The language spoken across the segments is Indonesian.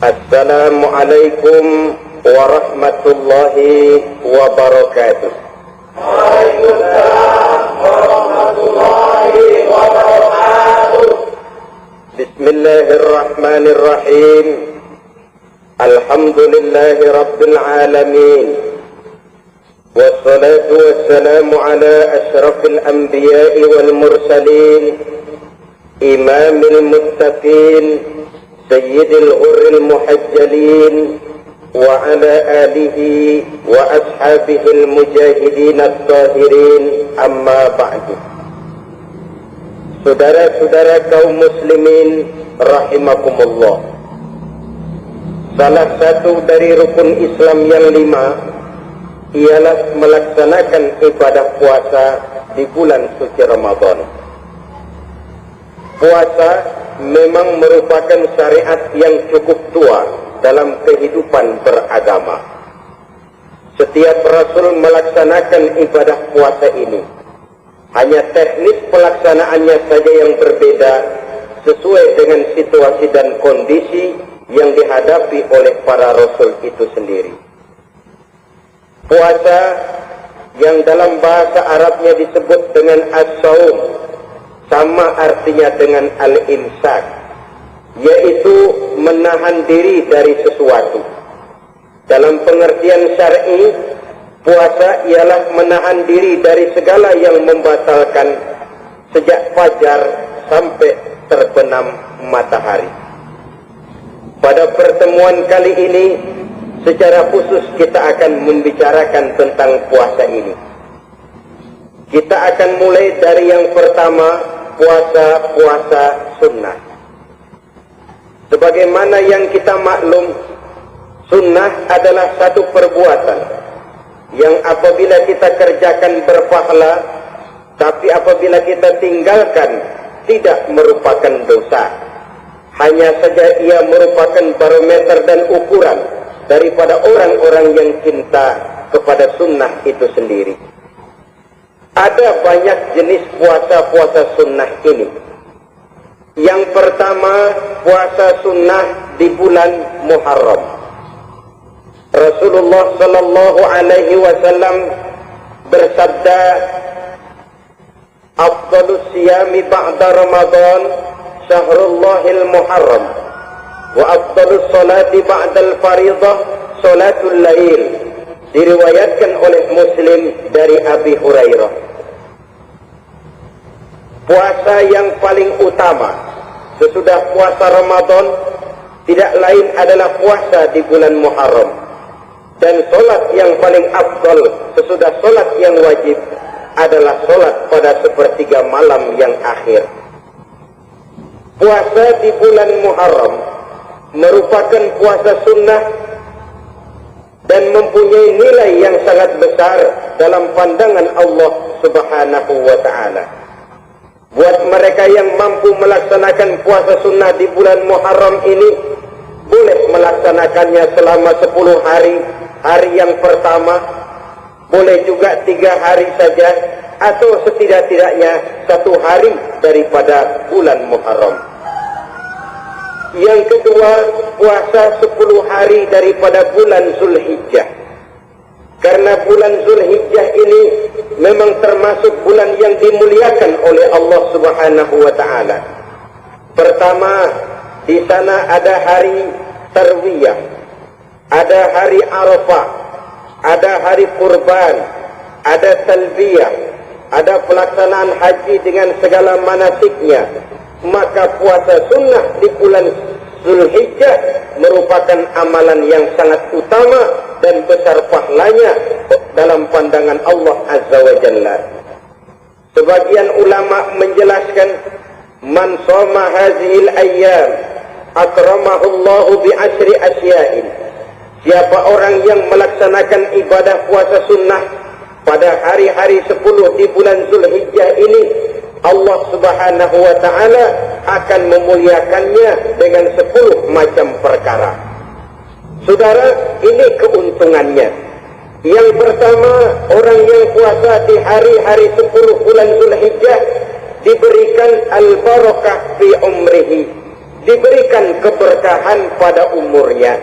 Assalamualaikum warahmatullahi wabarakatuh. Waalaikumsalam warahmatullahi wabarakatuh. Bismillahirrahmanirrahim. Alhamdulillahi rabbil alamin. Wassalatu wassalamu ala asyrafil anbiya'i wal mursalin, imamil muttaqin, sayyidil ghurril muhajjalin, wa ala alihi wa ashabihil mujahidin at-tahirin, amma ba'du. Saudara-saudara kaum muslimin rahimakumullah, salah satu dari rukun Islam yang 5 ialah melaksanakan ibadah puasa di bulan suci Ramadan. Puasa memang merupakan syariat yang cukup tua dalam kehidupan beragama. Setiap Rasul melaksanakan ibadah puasa ini. Hanya teknis pelaksanaannya saja yang berbeda sesuai dengan situasi dan kondisi yang dihadapi oleh para Rasul itu sendiri. Puasa yang dalam bahasa Arabnya disebut dengan as-saum sama artinya dengan al-imsak, yaitu menahan diri dari sesuatu. Dalam pengertian syar'i, puasa ialah menahan diri dari segala yang membatalkan sejak fajar sampai terbenam matahari. Pada pertemuan kali ini, secara khusus kita akan membicarakan tentang puasa ini. Kita akan mulai dari yang pertama, puasa sunnah. Sebagaimana yang kita maklum, sunnah adalah satu perbuatan yang apabila kita kerjakan berpahala, tapi apabila kita tinggalkan tidak merupakan dosa. Hanya saja ia merupakan barometer dan ukuran daripada orang-orang yang cinta kepada sunnah itu sendiri. Ada banyak jenis puasa-puasa sunnah ini. Yang pertama, puasa sunnah di bulan Muharram. Rasulullah sallallahu alaihi wasallam bersabda, "Afdhalus siyami ba'da Ramadan syahrullahil Muharram, wa afdhalus salati ba'dal fariḍah salatul lail." Diriwayatkan oleh Muslim dari Abi Hurairah. Puasa yang paling utama sesudah puasa Ramadan tidak lain adalah puasa di bulan Muharram. Dan solat yang paling afdal sesudah solat yang wajib adalah solat pada sepertiga malam yang akhir. Puasa di bulan Muharram merupakan puasa sunnah dan mempunyai nilai yang sangat besar dalam pandangan Allah Subhanahu wa ta'ala. Buat mereka yang mampu melaksanakan puasa sunnah di bulan Muharram ini, boleh melaksanakannya selama 10 hari. Hari yang pertama, boleh juga 3 hari saja, atau setidak-tidaknya 1 hari daripada bulan Muharram. Yang kedua, puasa 10 hari daripada bulan Zulhijjah. Karena bulan Zulhijjah ini memang termasuk bulan yang dimuliakan oleh Allah Subhanahu wa ta'ala. Pertama, di sana ada hari Tarwiyah, ada hari Arafah, ada hari Kurban, ada Talbiyah, ada pelaksanaan haji dengan segala manasiknya. Maka puasa sunnah di bulan Zulhijjah merupakan amalan yang sangat utama dan besar pahalanya dalam pandangan Allah Azza wa Jalla. Sebagian ulama menjelaskan, man shoma hazihil ayyam akramahullahu bi asri asya'in. Siapa orang yang melaksanakan ibadah puasa sunnah pada hari-hari 10 di bulan Zulhijjah ini, Allah Subhanahu wa ta'ala akan memuliakannya dengan 10 macam perkara. Saudara, ini keuntungannya. Yang pertama, orang yang puasa di hari-hari 10 bulan Zulhijjah diberikan al-barakah fi umrihi, diberikan keberkahan pada umurnya.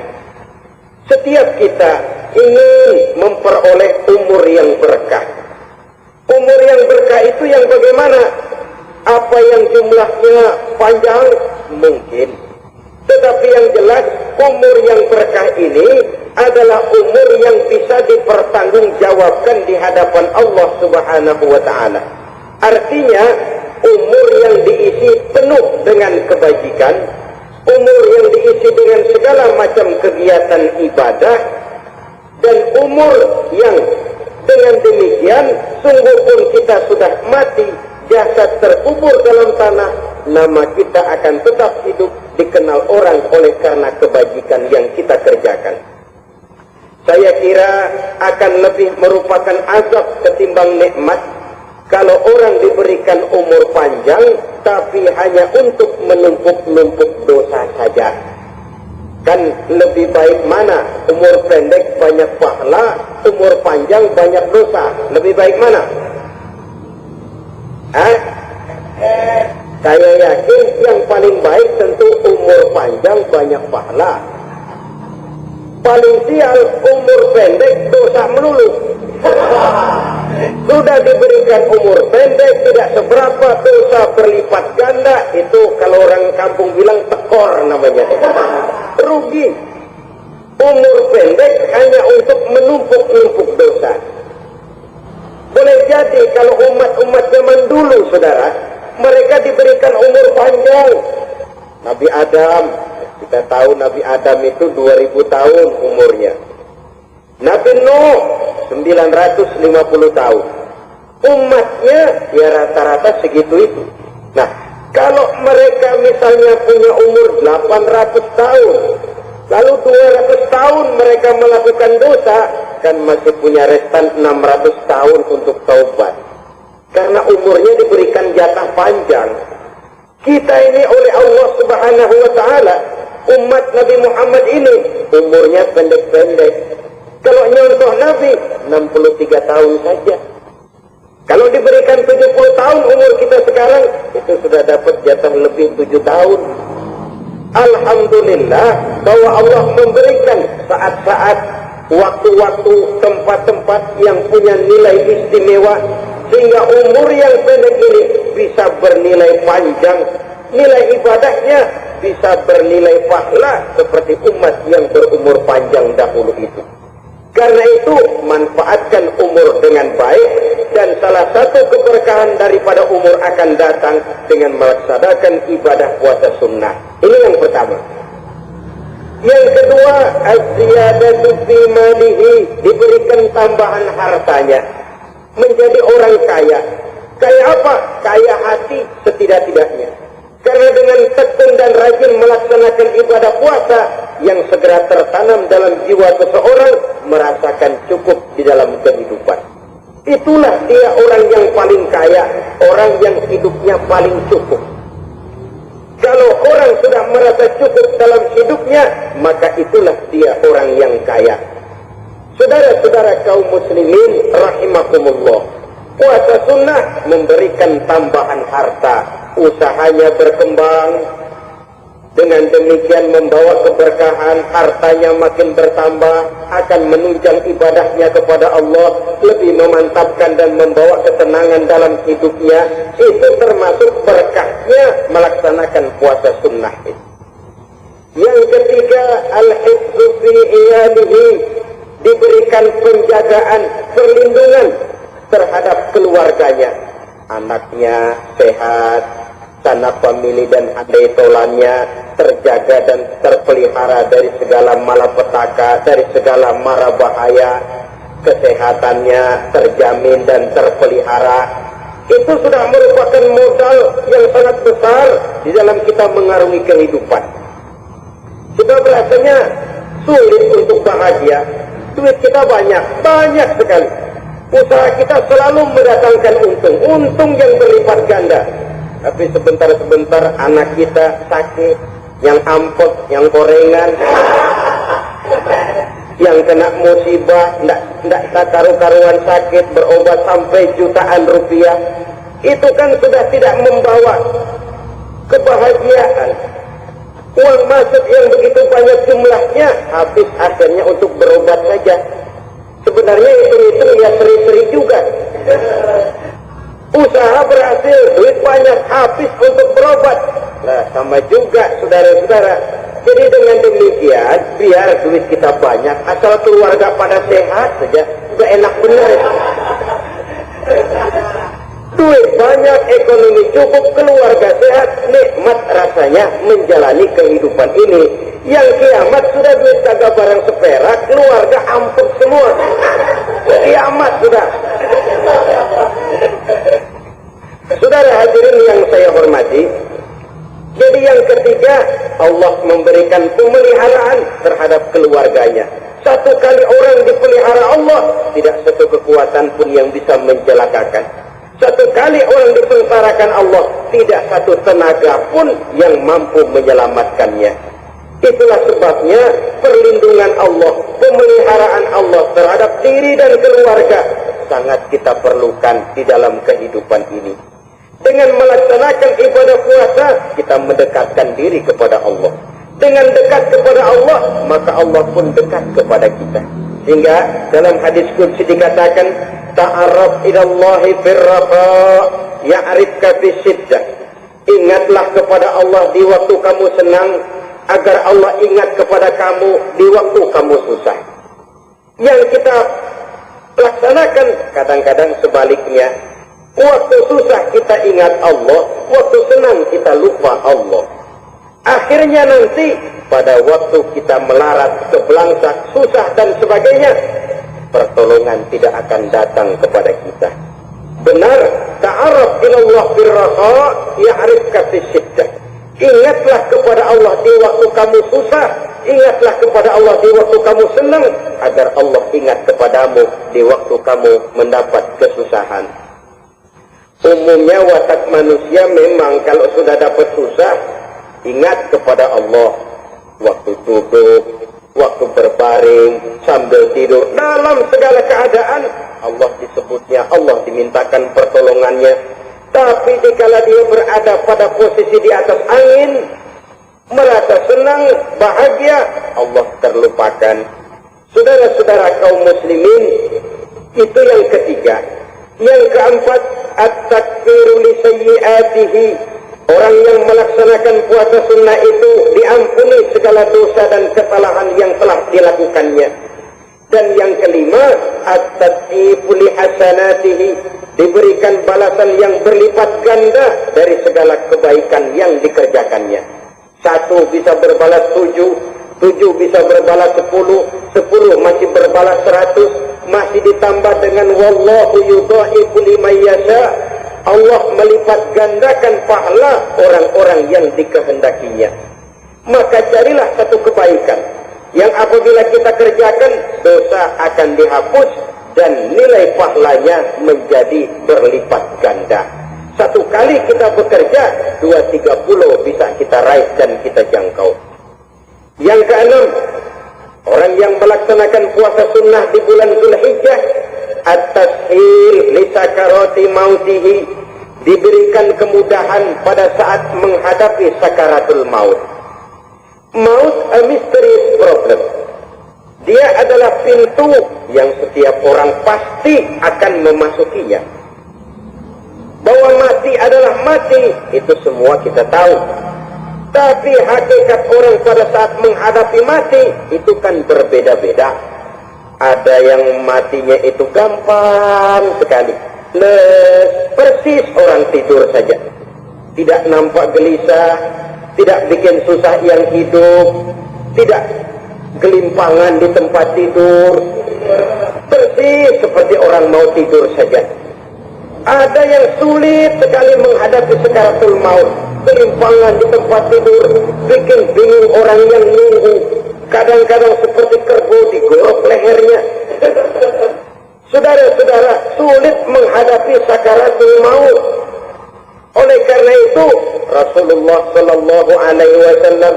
Setiap kita ingin memperoleh umur yang berkah. Umur yang berkah itu yang bagaimana? Apa yang jumlahnya panjang? Mungkin. Tetapi yang jelas, umur yang berkah ini adalah umur yang bisa dipertanggungjawabkan di hadapan Allah Subhanahu wa Ta'ala. Artinya, umur yang diisi penuh dengan kebajikan, umur yang diisi dengan segala macam kegiatan ibadah, dan umur yang dengan demikian sungguh pun kita sudah mati, jasad terkubur dalam tanah, nama kita akan tetap hidup, dikenal orang oleh karena kebajikan yang kita kerjakan. Saya kira akan lebih merupakan azab ketimbang nikmat kalau orang diberikan umur panjang tapi hanya untuk menumpuk-numpuk dosa saja. Kan lebih baik mana? Umur pendek banyak pahala, umur panjang banyak dosa. Lebih baik mana? Saya yakin yang paling baik tentu umur panjang banyak pahala. Paling sial umur pendek dosa melulu. Sudah diberikan umur pendek, tidak seberapa, dosa berlipat ganda. Itu kalau orang kampung bilang tekor namanya. Rugi. Umur pendek hanya untuk menumpuk-numpuk dosa. Boleh jadi kalau umat-umat zaman dulu, saudara, mereka diberikan umur panjang. Nabi Adam, kita tahu Nabi Adam itu 2000 tahun umurnya. Nabi Nuh 950 tahun. Umatnya ya rata-rata segitu itu. Nah, kalau mereka misalnya punya umur 800 tahun, lalu 200 tahun mereka melakukan dosa, kan masih punya restan 600 tahun untuk taubat. Karena umurnya diberikan jatah panjang. Kita ini oleh Allah Subhanahu wa Ta'ala, umat Nabi Muhammad ini umurnya pendek-pendek. Kalau nyontoh Nabi 63 tahun saja. Kalau diberikan 70 tahun umur kita sekarang, itu sudah dapat jatah lebih 7 tahun. Alhamdulillah bahwa Allah memberikan saat-saat, waktu-waktu, tempat-tempat yang punya nilai istimewa, sehingga umur yang pendek ini bisa bernilai panjang, nilai ibadahnya bisa bernilai pahala seperti umat yang berumur panjang dahulu itu. Karena itu manfaatkan umur dengan baik, dan salah satu keberkahan daripada umur akan datang dengan melaksanakan ibadah puasa sunnah. Ini yang pertama. Yang kedua, az-ziyadatu fi malihi, diberikan tambahan hartanya, menjadi orang kaya. Kaya apa? Kaya hati setidak-tidaknya. Karena dengan tekun dan rajin melaksanakan ibadah puasa yang segera tertanam dalam jiwa seseorang, merasakan cukup di dalam kehidupan. Itulah dia orang yang paling kaya, orang yang hidupnya paling cukup. Kalau orang sudah merasa cukup dalam hidupnya, maka itulah dia orang yang kaya. Saudara-saudara kaum muslimin rahimakumullah, puasa sunnah memberikan tambahan harta, usahanya berkembang, dengan demikian membawa keberkahan, hartanya makin bertambah, akan menunjang ibadahnya kepada Allah, lebih memantapkan dan membawa ketenangan dalam hidupnya. Itu termasuk berkahnya melaksanakan puasa sunnah itu. Yang ketiga, al-hifzu fi iyalihi, diberikan penjagaan, perlindungan terhadap keluarganya, anaknya sehat, sanak famili dan andai tolannya terjaga dan terpelihara dari segala malapetaka, dari segala mara bahaya, kesehatannya terjamin dan terpelihara. Itu sudah merupakan modal yang sangat besar di dalam kita mengarungi kehidupan. Sebab rasanya sulit untuk bahagia, duit kita banyak sekali, usaha kita selalu mendatangkan untung yang berlipat ganda. Tapi sebentar-sebentar anak kita sakit, yang ampot, yang gorengan, yang kena musibah, tidak karu-karuan sakit, berobat sampai jutaan rupiah. Itu kan sudah tidak membawa kebahagiaan. Uang masuk yang begitu banyak jumlahnya, habis akhirnya untuk berobat saja. Sebenarnya itu ya seri-seri juga. Usaha berhasil, duit banyak, habis untuk berobat. Nah, sama juga saudara-saudara. Jadi dengan demikian, biar duit kita banyak, asal keluarga pada sehat saja, udah enak bener. Duit banyak, ekonomi cukup, keluarga sehat, nikmat rasanya menjalani kehidupan ini. Yang kiamat sudah duit kagak barang seperak, keluarga ampun semua. Kiamat sudah. Saudara hadirin yang saya hormati, jadi yang ketiga, Allah memberikan pemeliharaan terhadap keluarganya. Satu kali orang dipelihara Allah, tidak satu kekuatan pun yang bisa mencelakakan. Satu kali orang disengsarakan Allah, tidak satu tenaga pun yang mampu menyelamatkannya. Itulah sebabnya perlindungan Allah, pemeliharaan Allah terhadap diri dan keluarga sangat kita perlukan di dalam kehidupan ini. Dengan melaksanakan ibadah puasa, kita mendekatkan diri kepada Allah. Dengan dekat kepada Allah, maka Allah pun dekat kepada kita. Sehingga dalam hadis qudsi dikatakan, ta'arraf ilallahi firraqa ya'rifka fisiddah. Ingatlah kepada Allah di waktu kamu senang, agar Allah ingat kepada kamu di waktu kamu susah. Yang kita laksanakan kadang-kadang sebaliknya. Waktu susah kita ingat Allah, waktu senang kita lupa Allah. Akhirnya nanti pada waktu kita melarat, kebelangsak, susah dan sebagainya, pertolongan tidak akan datang kepada kita. Benar, ta'arraf ilallah firraqa ya'rifka fisiddah. Ingatlah kepada Allah di waktu kamu susah, ingatlah kepada Allah di waktu kamu senang, agar Allah ingat kepadamu di waktu kamu mendapat kesusahan. Umumnya watak manusia memang kalau sudah dapat susah, ingat kepada Allah. Waktu duduk, waktu berbaring, sambil tidur, dalam segala keadaan, Allah disebutnya, Allah dimintakan pertolongannya. Tapi dikala dia berada pada posisi di atas angin, merasa senang, bahagia, Allah terlupakan. Saudara-saudara kaum muslimin, itu yang ketiga. Yang keempat, at-takfiru li sayyi'atihi. Orang yang melaksanakan puasa sunnah itu diampuni segala dosa dan kesalahan yang telah dilakukannya. Dan yang kelima, at-tad'ifu li hasanatihi. Diberikan balasan yang berlipat ganda dari segala kebaikan yang dikerjakannya. 1 bisa berbalas 7, 7 bisa berbalas 10, 10 masih berbalas 100, masih ditambah dengan wallahu yudha'ifu liman yasha. Allah melipat gandakan pahala orang-orang yang dikehendakinya. Maka carilah satu kebaikan yang apabila kita kerjakan, dosa akan dihapus dan nilai pahalanya menjadi berlipat ganda. 1 kali kita bekerja, 2-3 pulau bisa kita raih dan kita jangkau. Yang keenam, orang yang melaksanakan puasa sunnah di bulan Dzulhijjah, at-tashil li sakarati mautihi, diberikan kemudahan pada saat menghadapi sakaratul maut. Maut a mysterious problem. Dia adalah pintu yang setiap orang pasti akan memasukinya. Bahwa mati adalah mati, itu semua kita tahu. Tapi hakikat orang pada saat menghadapi mati itu kan berbeda-beda. Ada yang matinya itu gampang sekali, persis orang tidur saja, tidak nampak gelisah, tidak bikin susah yang hidup, tidak gelimpangan di tempat tidur, persis seperti orang mau tidur saja. Ada yang sulit sekali menghadapi sakaratul maut, gelimpangan di tempat tidur, bikin bingung orang yang nunggu, kadang-kadang seperti kerbau digorok lehernya. Saudara-saudara, sulit menghadapi sakaratul maut. Oleh karena itu, Rasulullah Sallallahu Alaihi Wasallam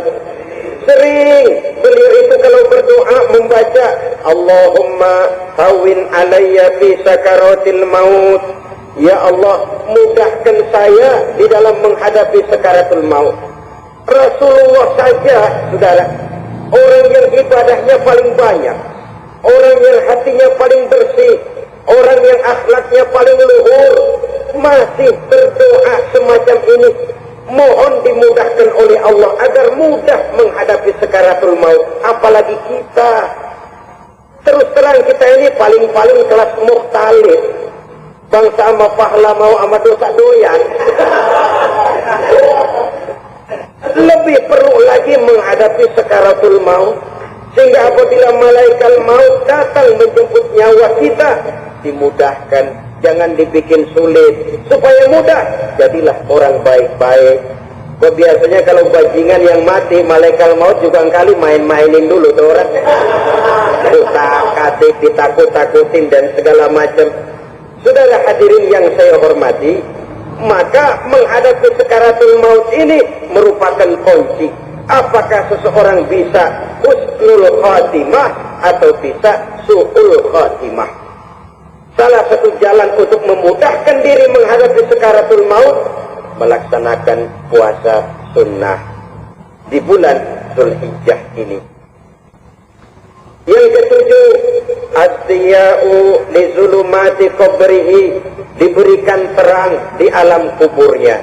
sering beliau itu kalau berdoa membaca Allahumma hawin alayya fi sakaratil maut. Ya Allah, mudahkan saya di dalam menghadapi sakaratul maut. Rasulullah saja, saudara, orang yang ibadahnya paling banyak, orang yang hatinya paling bersih, orang yang akhlaknya paling luhur, masih berdoa semacam ini. Mohon dimudahkan oleh Allah agar mudah menghadapi sekaratul maut. Apalagi kita. Terus terang kita ini paling-paling kelas mukhtalif. Bangsa sama pahala mau sama dosa doyan. Lebih perlu lagi menghadapi sekaratul maut. Sehingga apabila malaikat maut datang menjemput nyawa kita, dimudahkan, jangan dibikin sulit, supaya mudah. Jadilah orang baik-baik. Kok biasanya kalau bajingan yang mati, malaikat maut juga kali main-mainin dulu tuh orang. Utak-atik, ditakut-takutin dan segala macam. Saudara hadirin yang saya hormati, maka menghadapi sekaratul maut ini merupakan kunci. Apakah seseorang bisa husnul khatimah atau bisa su'ul khatimah? Salah satu jalan untuk memudahkan diri menghadapi sekaratul maut, melaksanakan puasa sunnah di bulan Zulhijjah ini. Yang ketujuh, as-siya'u li zulumati qabrihi, diberikan terang di alam kuburnya.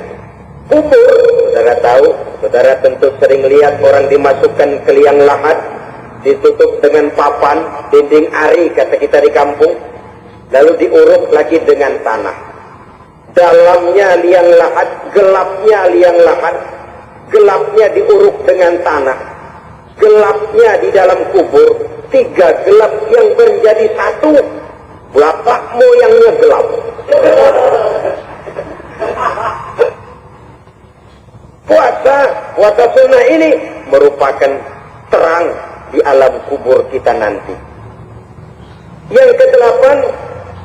Kubur, saudara tahu, saudara tentu sering lihat orang dimasukkan ke liang lahat, ditutup dengan papan, dinding ari kata kita di kampung, lalu diuruk lagi dengan tanah. Dalamnya liang lahat, gelapnya liang lahat, gelapnya diuruk dengan tanah, gelapnya di dalam kubur, tiga gelap yang menjadi satu, bapak moyangnya gelap. Puasa sunnah ini merupakan terang di alam kubur kita nanti. Yang kedelapan,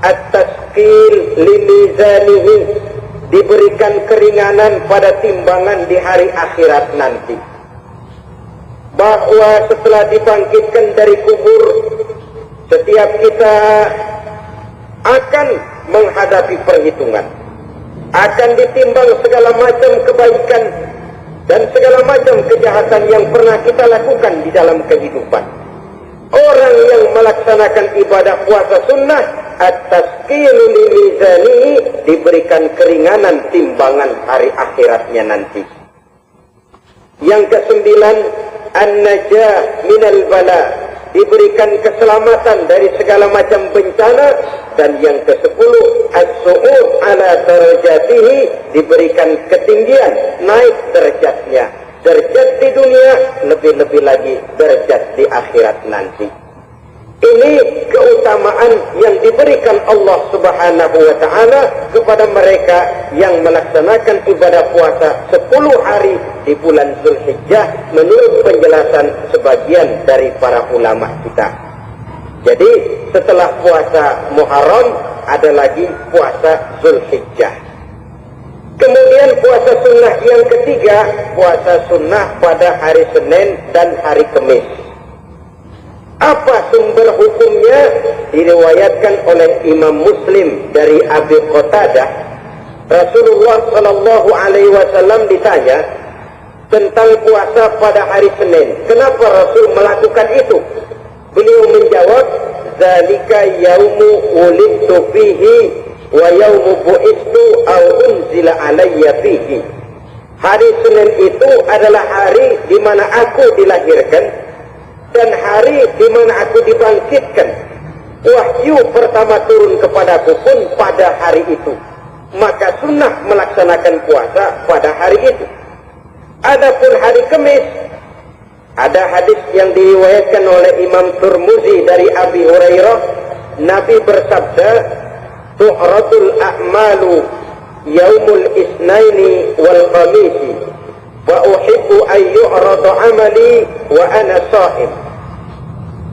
at-tasqil limizanihi, diberikan keringanan pada timbangan di hari akhirat nanti. Bahwa setelah dibangkitkan dari kubur, setiap kita akan menghadapi perhitungan, akan ditimbang segala macam kebaikan dan segala macam kejahatan yang pernah kita lakukan di dalam kehidupan. Orang yang melaksanakan ibadah puasa sunnah, at-tasqilu limizanihi, diberikan keringanan timbangan hari akhiratnya nanti. Yang kesembilan, an-najah minal bala, diberikan keselamatan dari segala macam bencana. Dan yang ke-10, as-su'ud ala darajatihi, diberikan ketinggian, naik derajatnya. Derajat di dunia, lebih-lebih lagi derajat di akhirat nanti. Ini keutamaan yang diberikan Allah Subhanahu wa ta'ala kepada mereka yang melaksanakan ibadah puasa 10 hari di bulan Zulhijjah menurut penjelasan sebagian dari para ulama kita. Jadi setelah puasa Muharram ada lagi puasa Zulhijjah. Kemudian puasa sunnah yang ketiga, puasa sunnah pada hari Senin dan hari Kamis. Apa sumber hukumnya? Diriwayatkan oleh Imam Muslim dari Abi Qatadah. Rasulullah Shallallahu Alaihi Wasallam ditanya tentang puasa pada hari Senin. Kenapa Rasul melakukan itu? Beliau menjawab, "Zalika yaumu wulidtu fihi wa yaumu bu'istu au unzila alayya fihi." Hari Senin itu adalah hari di mana aku dilahirkan dan hari di mana aku dibangkitkan. Wahyu pertama turun kepadaku pun pada hari itu. Maka sunnah melaksanakan puasa pada hari itu. Adapun hari Kamis, ada hadis yang diriwayatkan oleh Imam Turmuzi dari Abi Hurairah, Nabi bersabda, "Tu'radul a'malu yaumul isnaini wal khamisi wa uhibbu an yu'rada 'amali wa ana sha'im."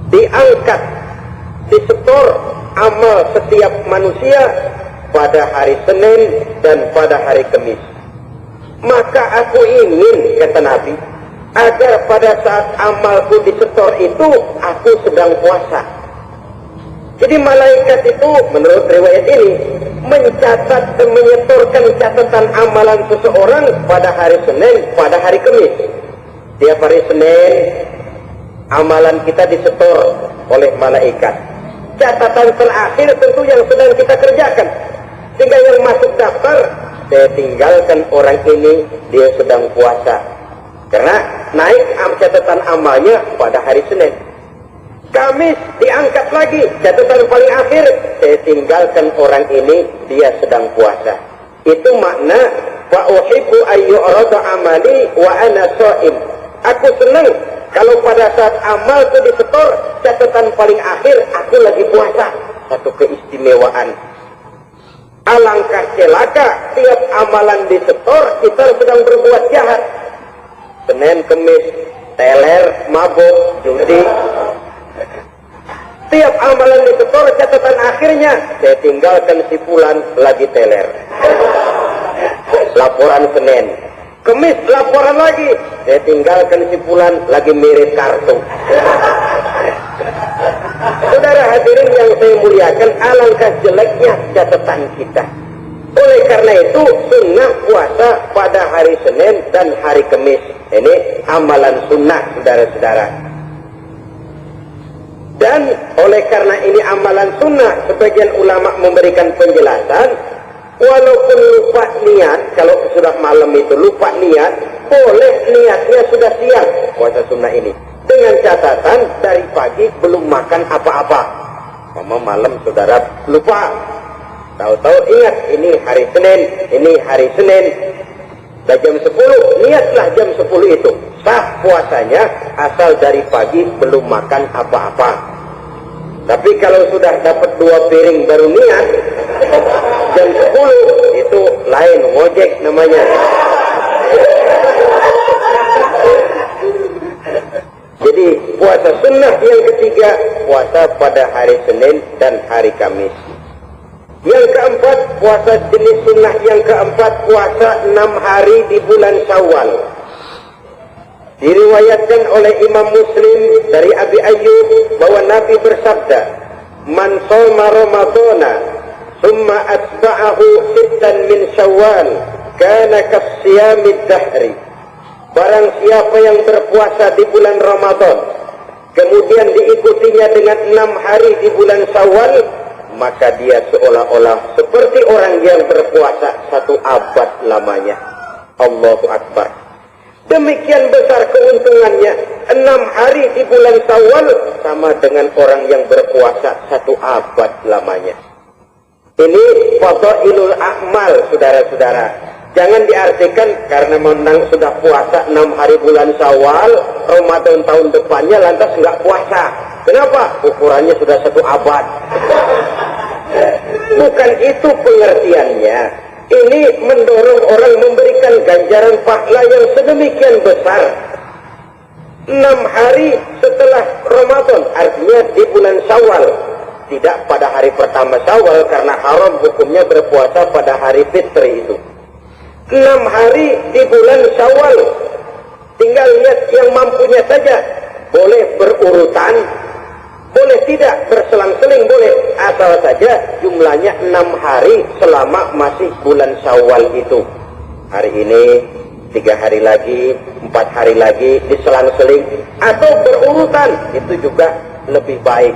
Diangkat, disetor amal setiap manusia pada hari Senin dan pada hari Kamis. Maka aku ingin, kata Nabi, agar pada saat amalku disetor itu aku sedang puasa. Jadi malaikat itu menurut riwayat ini mencatat dan menyetorkan catatan amalan seseorang pada hari Senin, pada hari Kamis. Tiap hari Senin amalan kita disetor oleh malaikat. Catatan terakhir tentu yang sedang kita kerjakan. Sehingga yang masuk daftar, saya tinggalkan orang ini, dia sedang puasa. Karena naik catatan amalnya pada hari Senin. Kamis diangkat lagi, catatan paling akhir, saya tinggalkan orang ini, dia sedang puasa. Itu makna wa uhibbu ayyurada amali wa ana shaim. Aku senang kalau pada saat amal itu disetor, catatan paling akhir aku lagi puasa. Satu keistimewaan. Alangkah celaka tiap amalan disetor kita sedang berbuat jahat. Senin, Kemis, teler, mabuk, judi. Tiap amalan disetor, catatan akhirnya saya tinggalkan si fulan lagi teler. Laporan Senin. Kemis laporan lagi, saya tinggalkan si fulan lagi mirip kartu. Saudara hadirin yang saya muliakan, alangkah jeleknya catatan kita. Oleh karena itu, sunnah puasa pada hari Senin dan hari Kemis. Ini amalan sunnah, saudara-saudara. Dan oleh karena ini amalan sunnah, sebagian ulama memberikan penjelasan, walaupun lupa niat, kalau sudah malam itu lupa niat, boleh niatnya sudah siang puasa sunnah ini. Dengan catatan dari pagi belum makan apa-apa. Mama malam saudara lupa. Tahu-tahu ingat ini hari Senin, ini hari Senin. Dah jam 10, niatlah jam 10 itu. Sah puasanya asal dari pagi belum makan apa-apa. Tapi kalau sudah dapat 2 piring baru niat, jam 10 itu lain, ngojek namanya. Jadi puasa sunnah yang ketiga, puasa pada hari Senin dan hari Kamis. Yang keempat, puasa jenis sunnah yang keempat, puasa 6 hari di bulan Syawal. Diriwayatkan oleh Imam Muslim dari Abi Ayyub bahwa Nabi bersabda, "Man shoma Ramadhana, summa atba'ahu sittan min Syawal, kana kasiyamid dahri." Barang siapa yang berpuasa di bulan Ramadan, kemudian diikutinya dengan 6 hari di bulan Syawal, maka dia seolah-olah seperti orang yang berpuasa 1 abad lamanya. Allahu Akbar. Demikian besar keuntungannya. 6 hari di bulan Syawal sama dengan orang yang berpuasa 1 abad lamanya. Ini fadailul a'mal, saudara-saudara. Jangan diartikan karena menang sudah puasa 6 hari bulan Syawal, Ramadan tahun depannya lantas nggak puasa. Kenapa? Ukurannya sudah 1 abad. Bukan itu pengertiannya. Ini mendorong orang memberikan ganjaran pahala yang sedemikian besar. 6 hari setelah Ramadan, artinya di bulan Syawal. Tidak pada hari pertama Syawal, karena haram hukumnya berpuasa pada hari fitri itu. 6 hari di bulan Syawal. Tinggal lihat yang mampunya saja. Boleh berurutan, boleh tidak berselang-seling, boleh. Asal saja jumlahnya 6 hari selama masih bulan Syawal itu. Hari ini, 3 hari lagi, 4 hari lagi, diselang-seling. Atau berurutan, itu juga lebih baik.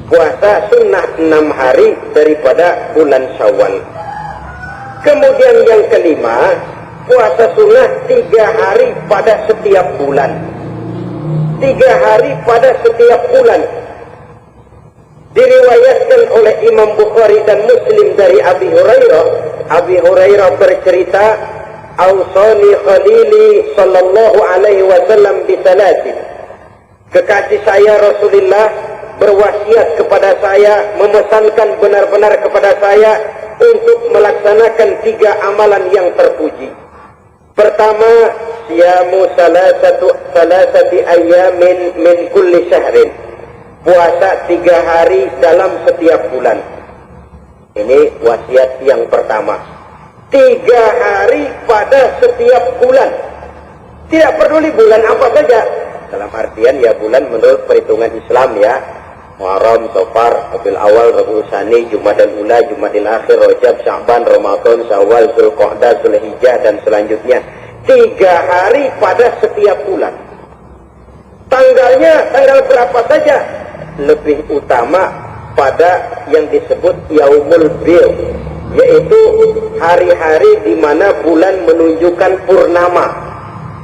Puasa sunnah 6 hari daripada bulan Syawal. Kemudian yang kelima, puasa sunnah 3 hari pada setiap bulan. 3 hari pada setiap bulan. Diriwayatkan oleh Imam Bukhari dan Muslim dari Abi Hurairah. Abi Hurairah bercerita, "Ausani khalili sallallahu alaihi wasallam bisalatin." Kekasih saya Rasulullah berwasiat kepada saya, memesankan benar-benar kepada saya untuk melaksanakan 3 amalan yang terpuji. Pertama, siyamu salasati ayyamin min kulli syahrin. Puasa 3 hari dalam setiap bulan. Ini wasiat yang pertama. 3 hari pada setiap bulan. Tidak peduli bulan apa saja. Dalam artian ya bulan menurut perhitungan Islam ya. Muharram, Safar, Rabiul Awal, Rabiul Tsani, Jumadil Ula, Jumadil Akhir, Rajab, Sya'ban, Ramadan, Syawal, Zulqa'dah, Zulhijjah dan selanjutnya. 3 hari pada setiap bulan. Tanggalnya tanggal berapa saja, lebih utama pada yang disebut Yaumul Bil, yaitu hari-hari di mana bulan menunjukkan purnama.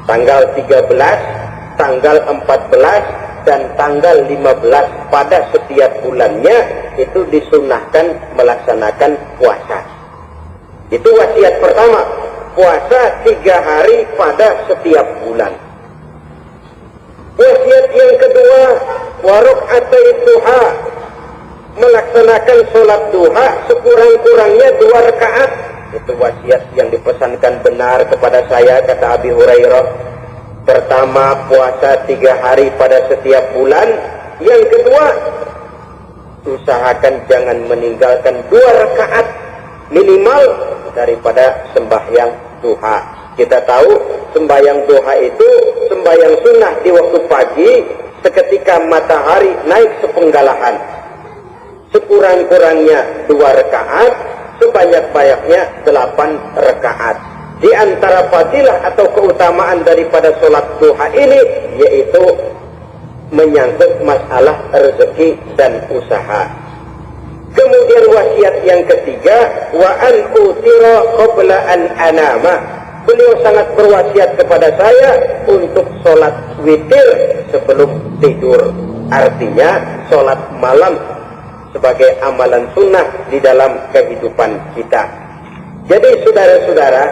Tanggal 13, tanggal 14, dan tanggal 15 pada setiap bulannya itu disunahkan melaksanakan puasa. Itu wasiat pertama, puasa 3 hari pada setiap bulan. Wasiat yang kedua, warok'atai duha, melaksanakan sholat duha sekurang-kurangnya 2 rakaat. Itu wasiat yang dipesankan benar kepada saya, kata Abi Hurairah. Pertama, puasa 3 hari pada setiap bulan. Yang kedua, usahakan jangan meninggalkan 2 rakaat minimal daripada sembahyang duha. Kita tahu sembahyang duha itu sembahyang sunnah di waktu pagi seketika matahari naik sepenggalahan. Sekurang-kurangnya 2 rakaat, sebanyak-banyaknya 8 rakaat. Di antara fadilah atau keutamaan daripada sholat duha ini yaitu menyangkut masalah rezeki dan usaha. Kemudian wasiat yang ketiga, wa an utira qabla an anama. Beliau sangat berwasiat kepada saya untuk sholat witir sebelum tidur. Artinya sholat malam sebagai amalan sunnah di dalam kehidupan kita. Jadi saudara-saudara,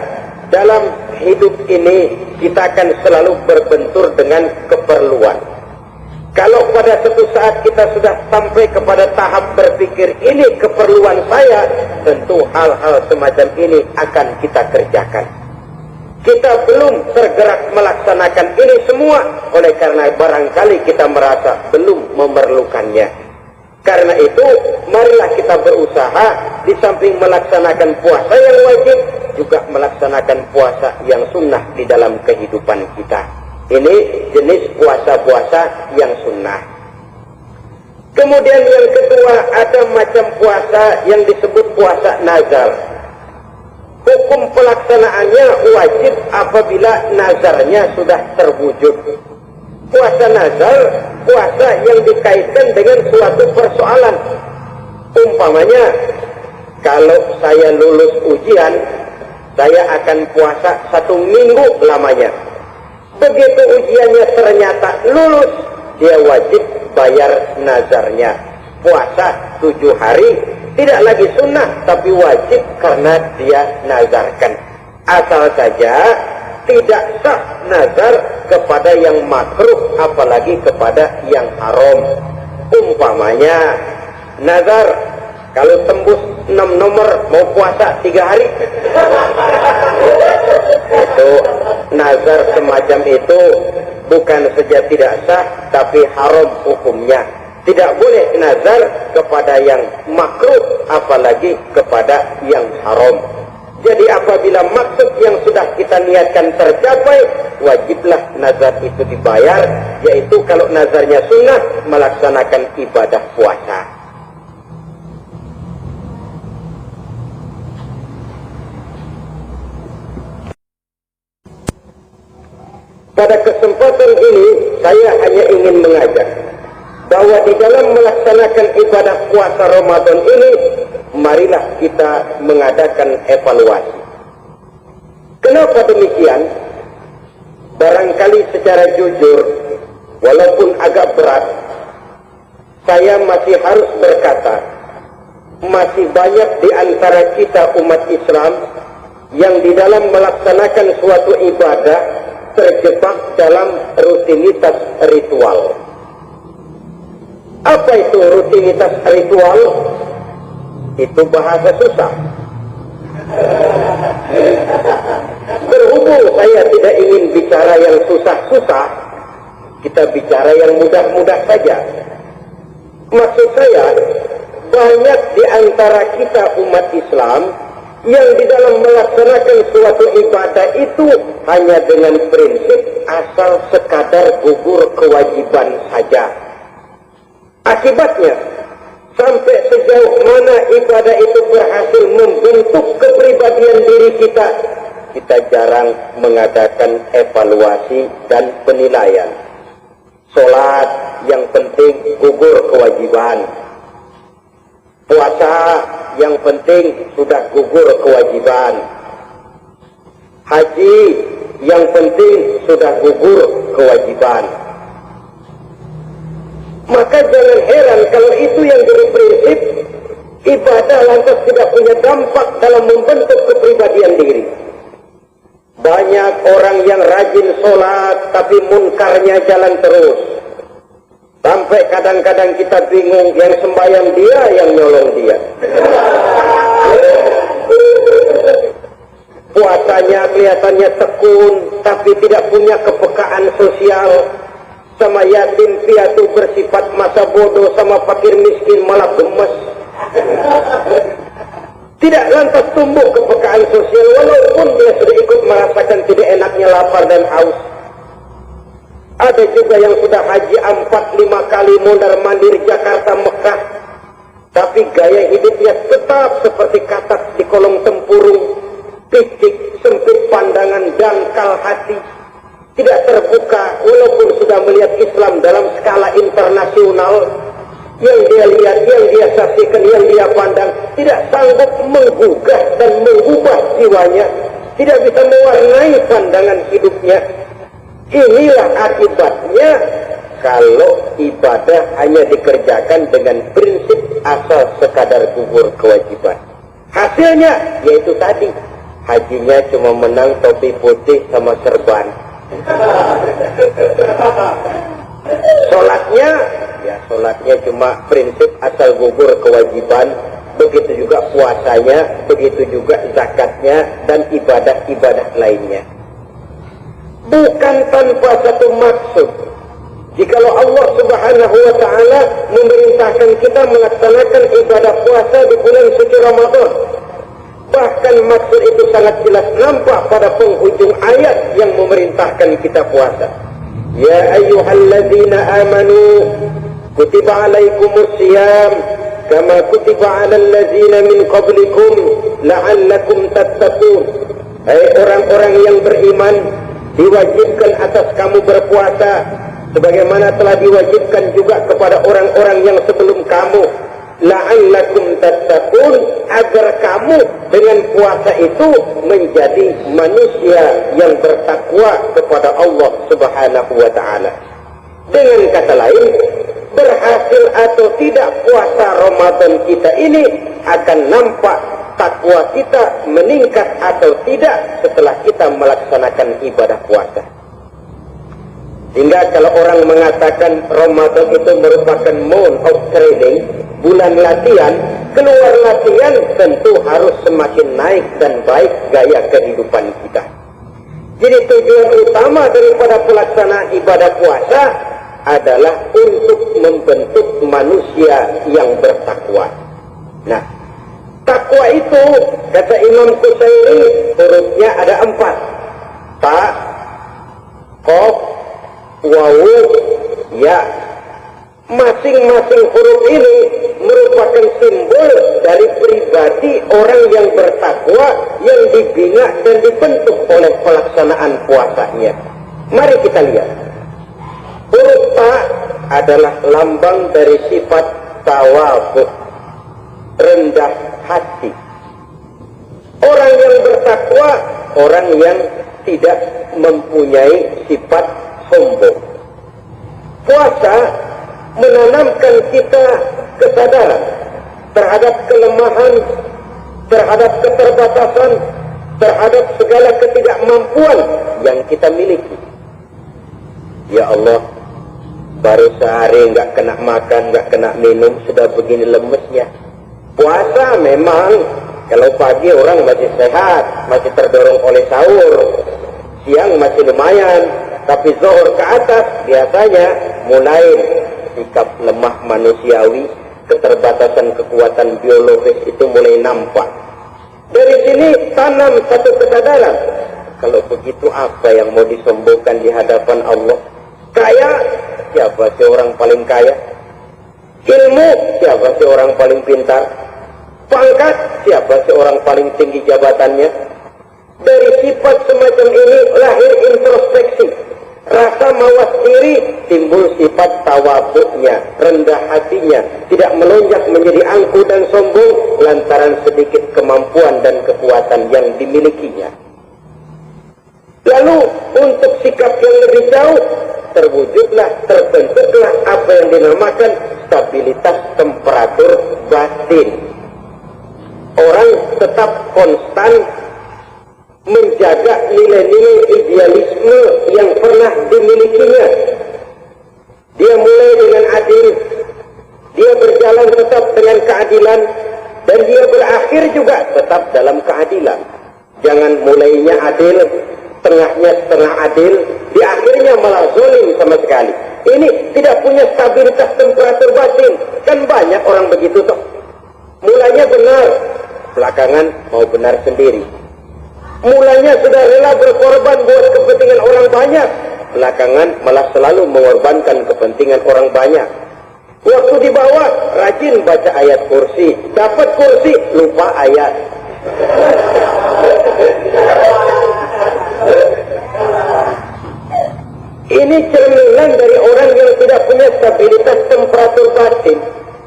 dalam hidup ini kita akan selalu berbentur dengan keperluan. Kalau pada suatu saat kita sudah sampai kepada tahap berpikir ini keperluan saya, tentu hal-hal semacam ini akan kita kerjakan. Kita belum tergerak melaksanakan ini semua oleh karena barangkali kita merasa belum memerlukannya. Karena itu, marilah kita berusaha di samping melaksanakan puasa yang wajib, juga melaksanakan puasa yang sunnah di dalam kehidupan kita. Ini jenis puasa-puasa yang sunnah. Kemudian yang kedua, ada macam puasa yang disebut puasa nazar. Hukum pelaksanaannya wajib apabila nazarnya sudah terwujud. Puasa nazar, puasa yang dikaitkan dengan suatu persoalan. Umpamanya, kalau saya lulus ujian, saya akan puasa 1 minggu lamanya. Begitu ujiannya ternyata lulus, dia wajib bayar nazarnya. Puasa 7 hari, tidak lagi sunnah, tapi wajib karena dia nazarkan. Asal saja tidak sah nazar kepada yang makruh, apalagi kepada yang haram. Umpamanya, nazar kalau tembus 6 nomor mau puasa 3 hari. Itu nazar semacam itu bukan saja tidak sah, tapi haram hukumnya. Tidak boleh nazar kepada yang makruh, apalagi kepada yang haram. Jadi apabila maksud yang sudah kita niatkan tercapai, wajiblah nazar itu dibayar, yaitu kalau nazarnya sunnah, melaksanakan ibadah puasa. Pada kesempatan ini, saya hanya ingin mengajak bahwa di dalam melaksanakan ibadah puasa Ramadan ini, marilah kita mengadakan evaluasi. Kenapa demikian? Barangkali secara jujur, walaupun agak berat, saya masih harus berkata, masih banyak di antara kita umat Islam yang di dalam melaksanakan suatu ibadah terjebak dalam rutinitas ritual. Apa itu rutinitas ritual? Itu bahasa susah. Berhubung saya tidak ingin bicara yang susah-susah, kita bicara yang mudah-mudah saja. Maksud saya, banyak di antara kita umat Islam yang di dalam melaksanakan suatu ibadah itu hanya dengan prinsip asal sekadar gugur kewajiban saja. Akibatnya, sampai sejauh mana ibadah itu berhasil membentuk kepribadian diri kita, kita jarang mengadakan evaluasi dan penilaian. Sholat yang penting gugur kewajiban. Puasa yang penting sudah gugur kewajiban. Haji yang penting sudah gugur kewajiban. Maka jangan heran kalau itu yang jadi prinsip, ibadah lantas tidak punya dampak dalam membentuk kepribadian diri. Banyak orang yang rajin sholat tapi munkarnya jalan terus. Sampai kadang-kadang kita bingung, yang sembahyang dia, yang nyolong dia. Puasanya kelihatannya tekun tapi tidak punya kepekaan sosial. Sama yatim piatu bersifat masa bodoh, sama fakir miskin malah gemes. Tidak lantas tumbuh kepekaan sosial walaupun dia sudah ikut merasakan tidak enaknya lapar dan haus. Ada juga yang sudah haji 4-5 kali mondar-mandir Jakarta Mekah, tapi gaya hidupnya tetap seperti katak di kolong tempurung, picik, sempit pandangan, dangkal hati, tidak terbuka walaupun sudah melihat Islam dalam skala internasional. Yang dia lihat, yang dia saksikan, yang dia pandang, tidak sanggup menggugah dan mengubah jiwanya, tidak bisa mewarnai pandangan hidupnya. Inilah akibatnya kalau ibadah hanya dikerjakan dengan prinsip asal sekadar gugur kewajiban. Hasilnya yaitu tadi, hajinya cuma menang topi putih sama serban. Sholatnya cuma prinsip asal gugur kewajiban, begitu juga puasanya, begitu juga zakatnya dan ibadah-ibadah lainnya. Bukan tanpa satu maksud. Jikalau Allah Subhanahu wa Ta'ala memerintahkan kita melaksanakan ibadah puasa di bulan suci Ramadan, bahkan maksud itu sangat jelas nampak pada penghujung ayat yang memerintahkan kita puasa. Ya ayyuhalladzina amanu kutiba alaikumus siyam kama kutiba alal ladzina min qablikum la'allakum tattaqun. Hai orang-orang yang beriman, diwajibkan atas kamu berpuasa sebagaimana telah diwajibkan juga kepada orang-orang yang sebelum kamu, la'allakum tattaqun, agar kamu dengan puasa itu menjadi manusia yang bertakwa kepada Allah Subhanahu wa Ta'ala. Dengan kata lain, berhasil atau tidak puasa Ramadan kita ini akan nampak takwa kita meningkat atau tidak setelah kita melaksanakan ibadah puasa. Sehingga kalau orang mengatakan Ramadan itu merupakan month of training, bulan latihan, keluar latihan tentu harus semakin naik dan baik gaya kehidupan kita. Jadi tujuan utama daripada pelaksanaan ibadah puasa adalah untuk membentuk manusia yang bertakwa. Nah, takwa itu, kata Imam Qusairi, hurufnya ada 4. Ta, Qaf, Wawu, Ya. Masing-masing huruf ini merupakan simbol dari pribadi orang yang bertakwa, yang dibina dan dibentuk oleh pelaksanaan puasanya. Mari kita lihat. Huruf Ta adalah lambang dari sifat tawadhu, rendah hati. Orang yang bertakwa, orang yang tidak mempunyai sifat sombong. Puasa menanamkan kita kesadaran terhadap kelemahan, terhadap keterbatasan, terhadap segala ketidakmampuan yang kita miliki. Ya Allah, baru sehari nggak kena makan, nggak kena minum, sudah begini lemesnya. Puasa memang, kalau pagi orang masih sehat, masih terdorong oleh sahur, siang masih lumayan, tapi zuhur ke atas biasanya mulai sikap lemah manusiawi, keterbatasan kekuatan biologis itu mulai nampak. Dari sini tanam satu kesadaran, kalau begitu apa yang mau disombongkan di hadapan Allah? Kaya, siapa sih orang paling kaya? Ilmu, siapa sih orang paling pintar? Pangkat, siapa sih orang paling tinggi jabatannya? Dari sifat semacam ini lahir introspeksi, rasa mawas diri, timbul sifat tawaduknya, rendah hatinya, tidak melonjak menjadi angkuh dan sombong lantaran sedikit kemampuan dan kekuatan yang dimilikinya. Lalu untuk sikap yang lebih jauh, terwujudlah, terbentuklah apa yang dinamakan stabilitas temperatur batin. Orang tetap konstan menjaga nilai-nilai idealisme yang pernah dimilikinya. Dia mulai dengan adil, dia berjalan tetap dengan keadilan, dan dia berakhir juga tetap dalam keadilan. Jangan mulainya adil, tengahnya setengah adil, di akhirnya malah zalim sama sekali. Ini tidak punya stabilitas temperatur batin. Kan banyak orang begitu toh. Mulanya benar, belakangan mau benar sendiri. Mulanya sudah rela berkorban buat kepentingan orang banyak, belakangan malah selalu mengorbankan kepentingan orang banyak. Waktu di bawah rajin baca ayat kursi, dapat kursi lupa ayat. Ini cerminan dari orang yang tidak punya stabilitas temperatur batin,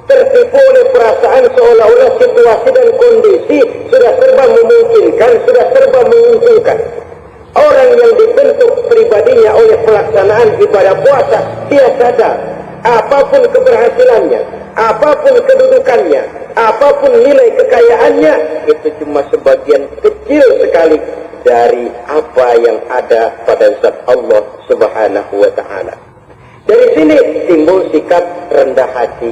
tertipu oleh perasaan seolah-olah situasi dan kondisi sudah serba memungkinkan, sudah serba menguntungkan. Orang yang dibentuk pribadinya oleh pelaksanaan ibadah puasa, dia sadar apapun keberhasilannya, apapun kedudukannya, apapun nilai kekayaannya, itu cuma sebagian kecil sekali dari apa yang ada pada zat Allah Subhanahu wa ta'ala. Dari sini timbul sikap rendah hati,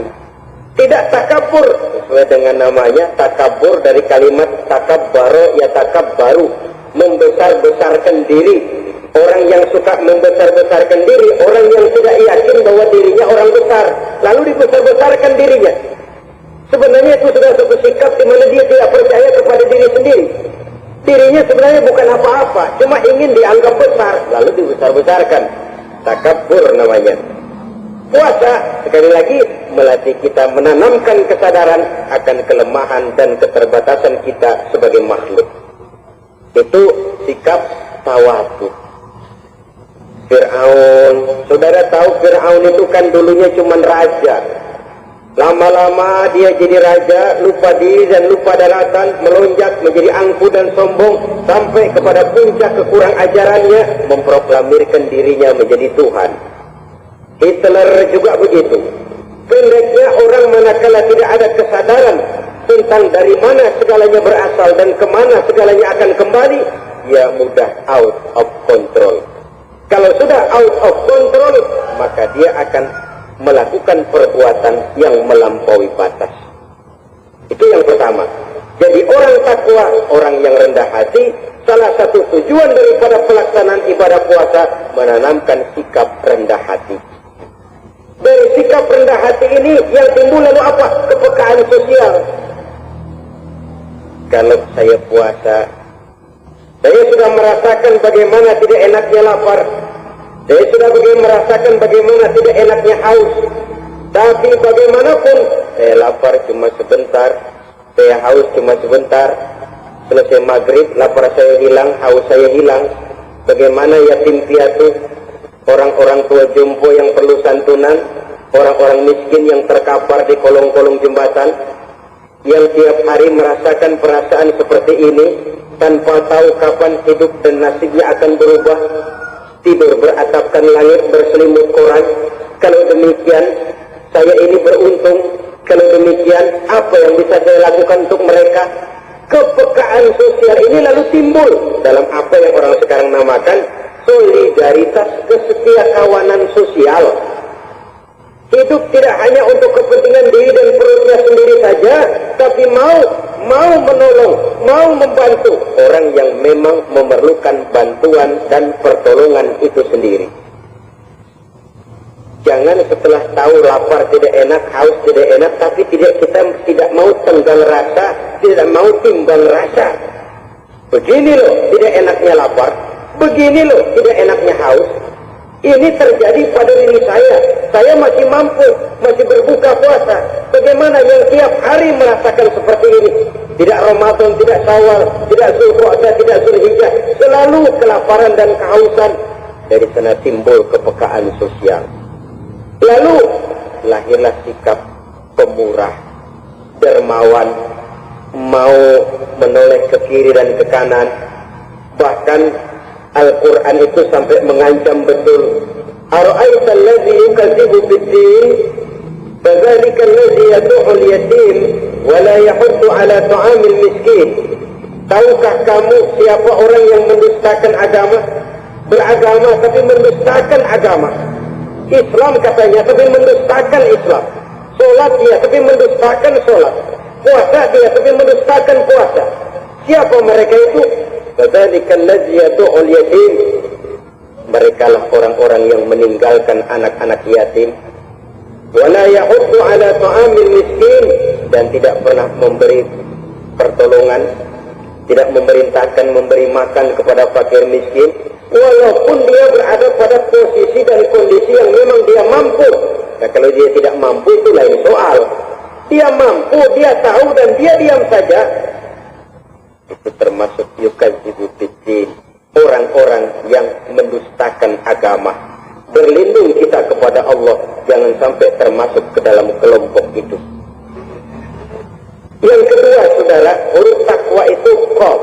tidak takabur, sesuai dengan namanya takabur dari kalimat takabbaro ya takabbaru, membesar-besarkan diri. Orang yang suka membesar-besarkan diri, orang yang tidak yakin bahwa dirinya orang besar, lalu dibesar-besarkan dirinya. Sebenarnya itu sudah satu sikap di mana dia tidak percaya kepada diri sendiri. Dirinya sebenarnya bukan apa-apa, cuma ingin dianggap besar, lalu dibesar-besarkan. Takabbur namanya. Puasa, sekali lagi, melatih kita menanamkan kesadaran akan kelemahan dan keterbatasan kita sebagai makhluk. Itu sikap tawadhu. Fir'aun, saudara tahu Fir'aun itu kan dulunya cuma raja. Lama-lama dia jadi raja, lupa diri dan lupa daratan, melonjak menjadi angkuh dan sombong, sampai kepada puncak kekurang ajarannya, memproklamirkan dirinya menjadi Tuhan. Hitler juga begitu. Pendeknya orang manakala tidak ada kesadaran tentang dari mana segalanya berasal dan kemana segalanya akan kembali, ya mudah out of control. Kalau sudah out of control, maka dia akan melakukan perbuatan yang melampaui batas. Itu yang pertama. Jadi orang takwa, orang yang rendah hati, salah satu tujuan daripada pelaksanaan ibadah puasa menanamkan sikap rendah hati. Dari sikap rendah hati ini yang timbul lalu apa? Kepekaan sosial. Kalau saya puasa, saya sudah merasakan bagaimana tidak enaknya lapar. Saya sudah merasakan bagaimana tidak enaknya haus. Tapi bagaimanapun, saya lapar cuma sebentar, saya haus cuma sebentar. Selesai maghrib, lapar saya hilang, haus saya hilang. Bagaimana yatim piatu, orang-orang tua jompo yang perlu santunan, orang-orang miskin yang terkapar di kolong-kolong jembatan, yang tiap hari merasakan perasaan seperti ini, tanpa tahu kapan hidup dan nasibnya akan berubah. Tidur beratapkan langit berselimut koran. Kalau demikian, saya ini beruntung. Kalau demikian, apa yang bisa saya lakukan untuk mereka? Kepekaan sosial ini lalu timbul dalam apa yang orang sekarang namakan solidaritas kesetiakawanan sosial. Hidup tidak hanya untuk kepentingan diri dan perutnya sendiri saja, tapi mau menolong, mau membantu orang yang memang memerlukan bantuan dan pertolongan itu sendiri. Jangan setelah tahu lapar tidak enak, haus tidak enak, tapi kita tidak mau tenggang rasa, tidak mau timbang rasa. Begini loh tidak enaknya lapar, begini loh tidak enaknya haus. Ini terjadi pada diri saya masih mampu, masih berbuka puasa. Bagaimana Bagaimana yang tiap hari merasakan seperti ini? Tidak Ramadan, tidak Syawal, tidak Zulqa'dah, tidak Zulhijjah, selalu kelaparan dan kehausan. Dari sana timbul kepekaan sosial. Lalu lahirlah sikap pemurah, dermawan, mau menoleh ke kiri dan ke kanan. Bahkan Al-Quran itu sampai mengancam betul. Ara'aita allazi yukadzibu bid-din fadzalika allazi yad'ul yatim wa la yahuddu 'ala ta'amil miskin. Tahukah kamu siapa orang yang mendustakan agama? Beragama tapi mendustakan agama. Islam katanya tapi mendustakan Islam. Salat dia tapi mendustakan salat. Puasa dia tapi mendustakan puasa. Siapa mereka itu? Fadzalika allazi yad'ul yatim. Mereka lah orang-orang yang meninggalkan anak-anak yatim. Wala yahuddu 'ala ta'amil miskin, dan tidak pernah memberi pertolongan, tidak memerintahkan memberi makan kepada fakir miskin, walaupun dia berada pada posisi dan kondisi yang memang dia mampu. Nah, kalau dia tidak mampu itu lain soal. Dia mampu, dia tahu, dan dia diam saja. Itu termasuk yukadzibu bid-din, orang-orang yang mendustakan agama. Berlindung kita kepada Allah, jangan sampai termasuk ke dalam kelompok itu. Yang kedua, saudara, huruf takwa itu qaf.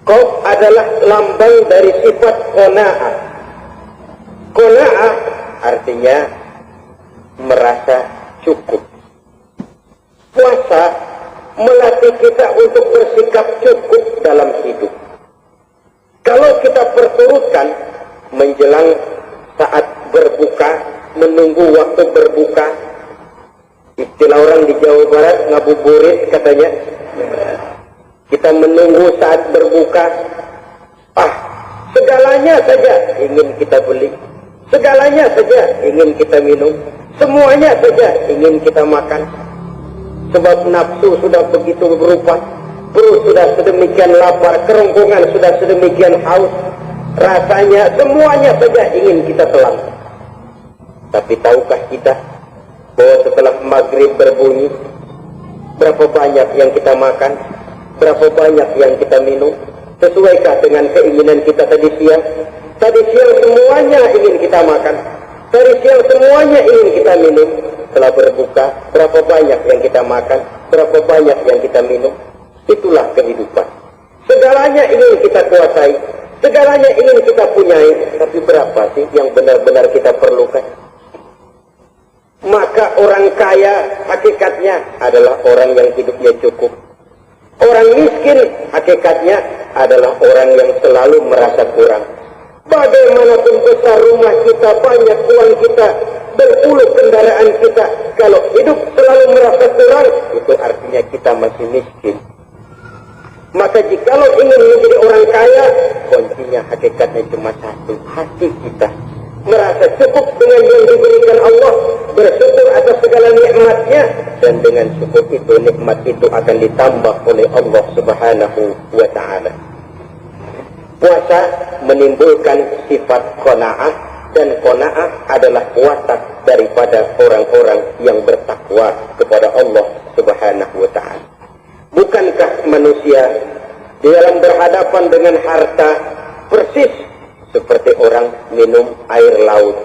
Qaf adalah lambang dari sifat qanaah. Qanaah artinya merasa cukup. Puasa melatih kita untuk bersikap cukup dalam hidup. Kalau kita perturutkan menjelang saat berbuka, menunggu waktu berbuka, istilah orang di Jawa Barat ngabuburit katanya, kita menunggu saat berbuka, segalanya saja ingin kita beli, segalanya saja ingin kita minum, semuanya saja ingin kita makan. Sebab nafsu sudah begitu berupa, perut sudah sedemikian lapar, kerongkongan sudah sedemikian haus, rasanya semuanya saja ingin kita telan. Tapi tahukah kita bahwa setelah maghrib berbunyi, berapa banyak yang kita makan, berapa banyak yang kita minum? Sesuaikah dengan keinginan kita tadi siang? Tadi siang semuanya ingin kita makan, tadi siang semuanya ingin kita minum. Setelah berbuka, berapa banyak yang kita makan, berapa banyak yang kita minum? Itulah kehidupan. Segalanya ingin kita kuasai, segalanya ingin kita punyai, tapi berapa sih yang benar-benar kita perlukan? Maka orang kaya hakikatnya adalah orang yang hidupnya cukup. Orang miskin hakikatnya adalah orang yang selalu merasa kurang. Bagaimanapun besar rumah kita, banyak uang kita, berpuluh kendaraan kita, kalau hidup selalu merasa kurang, itu artinya kita masih miskin. Maka jikalau ingin menjadi orang kaya, kuncinya hakikatnya cuma satu, hati kita merasa cukup dengan yang diberikan Allah, bersyukur atas segala nikmatnya, dan dengan syukur itu, nikmat itu akan ditambah oleh Allah Subhanahu wa ta'ala. Puasa menimbulkan sifat qanaah, dan qanaah adalah watak daripada orang-orang yang bertakwa kepada Allah Subhanahu wa ta'ala. Bukankah manusia di dalam berhadapan dengan harta persis seperti orang minum air laut?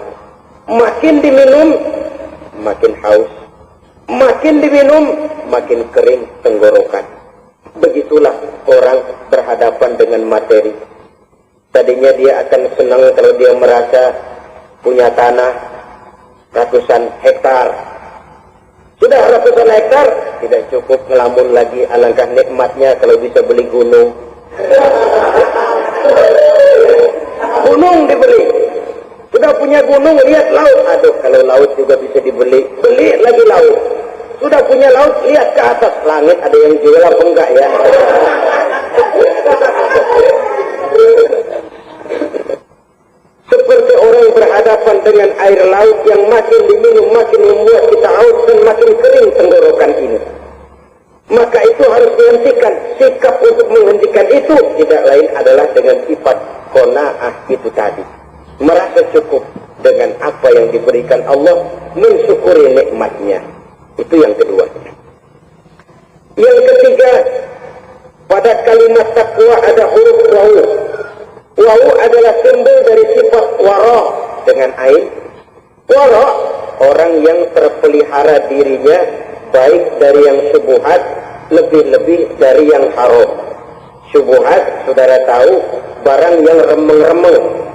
Makin diminum, makin haus. Makin diminum, makin kering tenggorokan. Begitulah orang berhadapan dengan materi. Tadinya dia akan senang kalau dia merasa punya tanah ratusan hektar. Sudah ratusan hektar, tidak cukup ngelamun lagi, alangkah nikmatnya kalau bisa beli gunung. Gunung dibeli. Sudah punya gunung, lihat laut. Aduh, kalau laut juga bisa dibeli. Beli lagi laut. Sudah punya laut, lihat ke atas langit, ada yang jual apa enggak ya? Seperti orang berhadapan dengan air laut yang makin diminum, makin membuat kita haus dan makin kering tenggorokan ini. Maka itu harus dihentikan. Sikap untuk menghentikan itu tidak lain adalah dengan sifat qanaah itu tadi. Merasa cukup dengan apa yang diberikan Allah, mensyukuri nikmatnya. Itu yang kedua. Yang ketiga, pada kalimat takwa ada huruf wawu. Wawu adalah simbol dari sifat wara dengan ain. Wara, orang yang terpelihara dirinya baik dari yang syubhat, lebih-lebih dari yang haram. Syubhat, saudara tahu, barang yang remeng-remeng.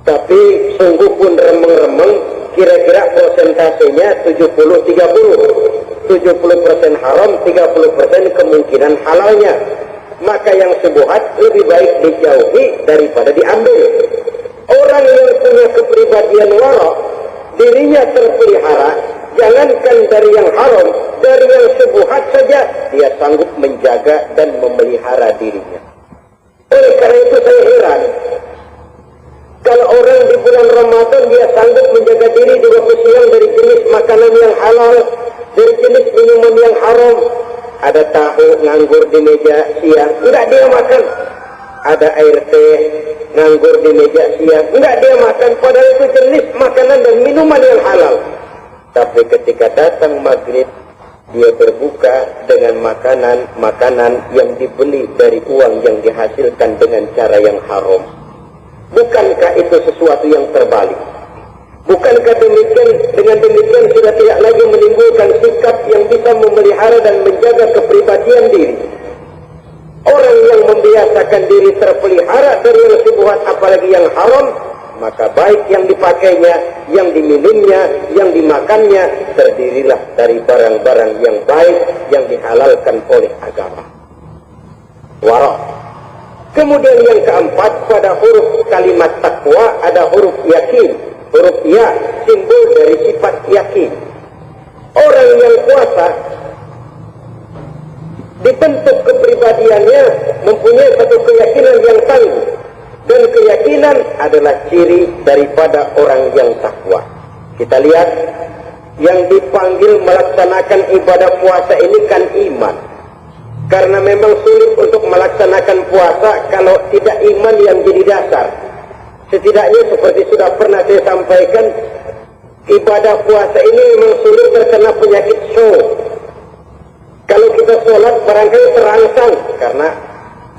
Tapi sungguh pun remeng-remeng, kira-kira persentasenya 70-30. 70% haram, 30% kemungkinan halalnya. Maka yang syubhat lebih baik dijauhi daripada diambil. Orang yang punya kepribadian wara, dirinya terpelihara, jangankan dari yang haram, dari yang syubhat saja dia sanggup menjaga dan memelihara dirinya. Oleh karena itu saya heran, kalau orang di bulan Ramadan dia sanggup menjaga diri di waktu siang dari jenis makanan yang halal, dari jenis minuman yang haram. Ada tahu nganggur di meja siang, enggak dia makan. Ada air teh nganggur di meja siang, enggak dia makan. Padahal itu jenis makanan dan minuman yang halal. Tapi ketika datang maghrib, dia berbuka dengan makanan yang dibeli dari uang yang dihasilkan dengan cara yang haram. Bukankah itu sesuatu yang terbalik? Bukankah dengan demikian sudah tidak lagi menimbulkan sikap yang bisa memelihara dan menjaga kepribadian diri? Orang yang membiasakan diri terpelihara dari yang syubhat apalagi yang haram, maka baik yang dipakainya, yang diminumnya, yang dimakannya, terdirilah dari barang-barang yang baik yang dihalalkan oleh agama. Wara. Kemudian yang keempat, pada huruf kalimat takwa ada huruf yakin. Huruf ya, simbol dari sifat yakin. Orang yang puasa dibentuk kepribadiannya mempunyai satu keyakinan yang tangguh. Dan keyakinan adalah ciri daripada orang yang takwa. Kita lihat, yang dipanggil melaksanakan ibadah puasa ini kan iman. Karena memang sulit untuk melaksanakan puasa kalau tidak iman yang jadi dasar. Setidaknya seperti sudah pernah saya sampaikan, ibadah puasa ini memang sulit terkena penyakit show. Kalau kita sholat barangkali terangsang karena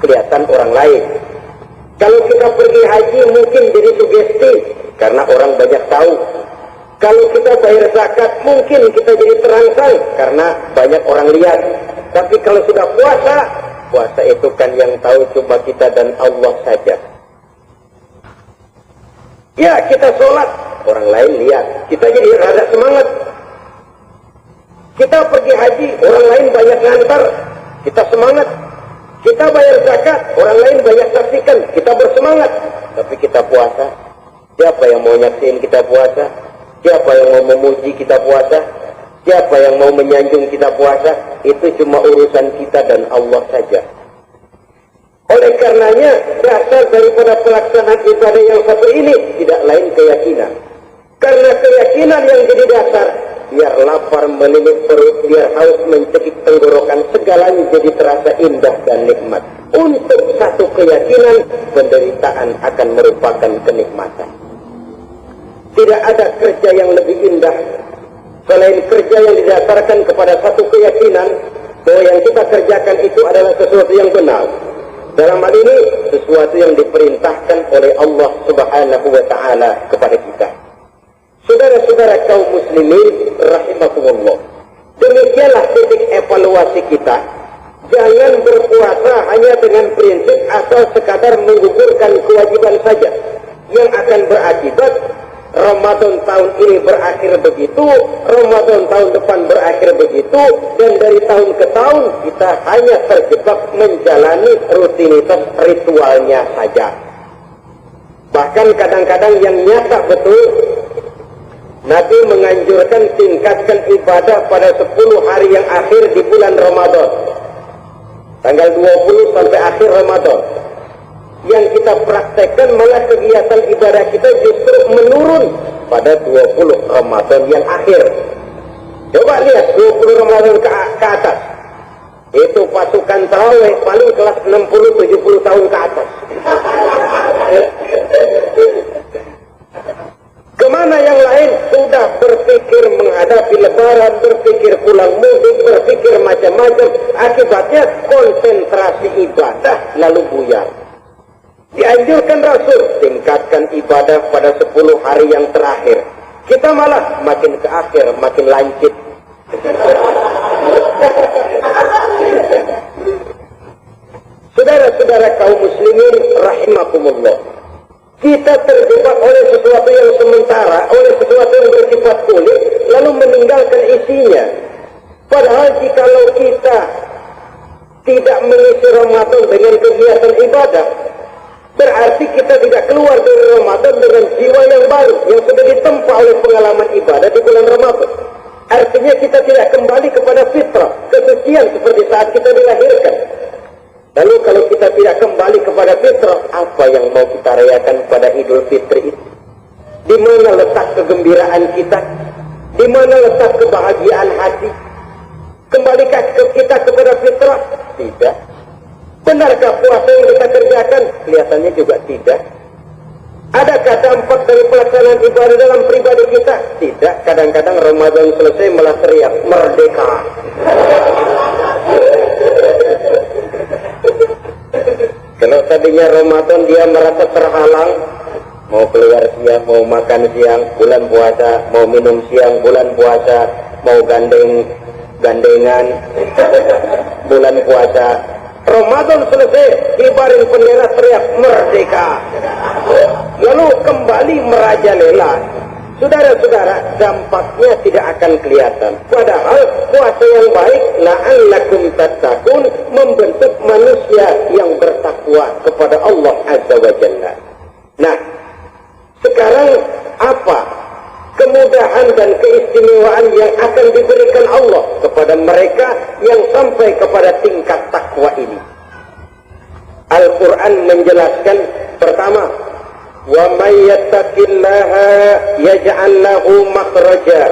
kelihatan orang lain. Kalau kita pergi haji mungkin jadi sugesti karena orang banyak tahu. Kalau kita bayar zakat mungkin kita jadi terangsang karena banyak orang lihat. Tapi kalau sudah puasa itu kan yang tahu cuma kita dan Allah saja. Ya, kita sholat, orang lain lihat, kita jadi rada semangat. Kita pergi haji, orang lain banyak ngantar, kita semangat. Kita bayar zakat, orang lain banyak saksikan, kita bersemangat. Tapi kita puasa, siapa yang mau nyaksiin kita puasa? Siapa yang mau memuji kita puasa? Siapa yang mau menyanjung kita puasa? Itu cuma urusan kita dan Allah saja. Oleh karenanya, dasar daripada pelaksanaan ibadah yang satu ini tidak lain keyakinan. Karena keyakinan yang jadi dasar, biar lapar melilit perut, biar haus mencekik tenggorokan, segalanya jadi terasa indah dan nikmat. Untuk satu keyakinan, penderitaan akan merupakan kenikmatan. Tidak ada kerja yang lebih indah selain kerja yang didasarkan kepada satu keyakinan bahwa yang kita kerjakan itu adalah sesuatu yang benar. Dalam hal ini, sesuatu yang diperintahkan oleh Allah Subhanahu wa Ta'ala kepada kita. Saudara-saudara kaum muslimin rahimakumullah, demikianlah titik evaluasi kita. Jangan berpuasa hanya dengan prinsip asal sekadar menggugurkan kewajiban saja, yang akan berakibat Ramadan tahun ini berakhir begitu, Ramadan tahun depan berakhir begitu, dan dari tahun ke tahun kita hanya terjebak menjalani rutinitas ritualnya saja. Bahkan kadang-kadang yang nyata betul, Nabi menganjurkan tingkatkan ibadah pada 10 hari yang akhir di bulan Ramadan. Tanggal 20 sampai akhir Ramadan. Yang kita praktekkan malah kegiatan ibadah kita justru menurun pada 20 Ramadan yang akhir. Coba lihat 20 Ramadan ke atas. Itu pasukan tarawih paling kelas 60-70 tahun ke atas. Kemana yang lain sudah berpikir menghadapi lebaran, berpikir pulang mudik, berpikir macam-macam. Akibatnya konsentrasi ibadah lalu buyar. Dianjurkan Rasul, tingkatkan ibadah pada 10 hari yang terakhir. Kita malah makin ke akhir, makin lancip. Saudara-saudara kaum muslimin rahimakumullah, kita terjebak oleh sesuatu yang sementara, oleh sesuatu yang bersifat kulit, lalu meninggalkan isinya. Padahal jikalau kita tidak mengisi Ramadan dengan kegiatan ibadah, berarti kita tidak keluar dari Ramadan dengan jiwa yang baru, yang sudah ditempa oleh pengalaman ibadah di bulan Ramadan. Artinya kita tidak kembali kepada fitrah, kesucian seperti saat kita dilahirkan. Lalu kalau kita tidak kembali kepada fitrah, apa yang mau kita rayakan pada Idul Fitri itu? Di mana letak kegembiraan kita? Di mana letak kebahagiaan hati? Kembalikah kita kepada fitrah? Tidak. Benarkah puasa yang kita kerjakan? Kelihatannya juga tidak. Adakah dampak dari pelaksanaan ibadah dalam pribadi kita? Tidak. Kadang-kadang Ramadan selesai malah teriak merdeka. Kalau tadinya Ramadan dia merasa terhalang, mau keluar siang, mau makan siang, bulan puasa, mau minum siang, bulan puasa, mau gandengan, bulan puasa. Ramadan selesai, kibarin bendera teriak merdeka. Lalu kembali merajalela. Saudara-saudara, dampaknya tidak akan kelihatan. Padahal puasa yang baik, la'allakum tattaqun, membentuk manusia yang bertakwa kepada Allah Azza wa Jalla. Nah, sekarang apa kemudahan dan keistimewaan yang akan diberikan Allah kepada mereka yang sampai kepada tingkat takwa ini? Al-Quran menjelaskan, pertama, وَمَنْ يَتَّقِ اللَّهَ يَجْعَلْ لَهُ مَخْرَجًا.